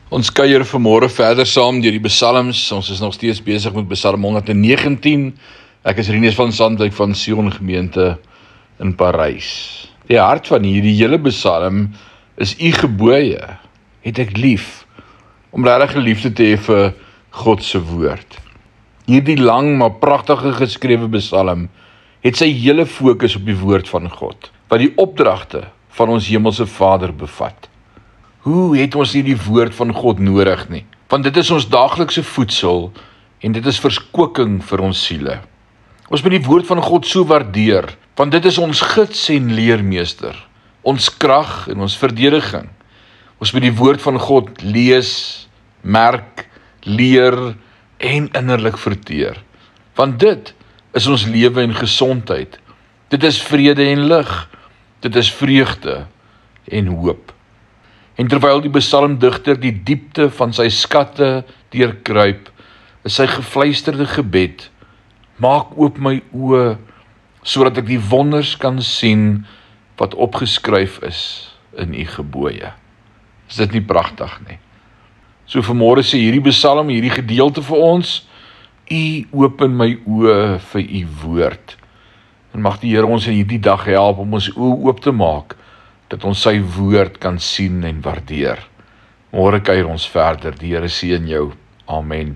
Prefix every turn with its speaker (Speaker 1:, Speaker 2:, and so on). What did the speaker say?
Speaker 1: Ons kuier vanmôre verder saam deur die psalms. Ons is nog steeds besig met Psalm 119. Ek is Rinus van Sandwyk van Sion Gemeente in Parys. Die hart van hierdie hele psalm is U gebooie, het ek lief, om regtig liefde te hê vir God se woord. Hierdie lang maar pragtige geskrewe psalm het sy hele fokus op die woord van God, wat die opdragte van ons hemelse Vader bevat. Hoe het ons nie die woord van God nodig nie? Want dit is ons daaglikse voedsel en dit is verskoking vir ons siele. Ons moet die woord van God so waardeer, want dit is ons gids en leermeester, ons krag en ons verdediging. Ons moet die woord van God lees, merk, leer en innerlik verteer. Want dit is ons lewe en gesondheid. Dit is vrede en lig. Dit is vreugde en hoop. En terwyl die psalmdigter die diepte van sy skatte deurkruip, is sy gefluisterde gebed: maak oop my oë, sodat ek die wonders kan sien wat opgeskryf is in U gebooie. Is dit nie pragtig nie? So vanmôre sê hierdie psalm, hierdie gedeelte vir ons: U open my oë vir U woord. En mag die Here ons in hierdie dag help om ons oë oop te maak, dat ons sy woord kan sien en waardeer. Môre kuier ons verder. Die Here seën jou. Amen.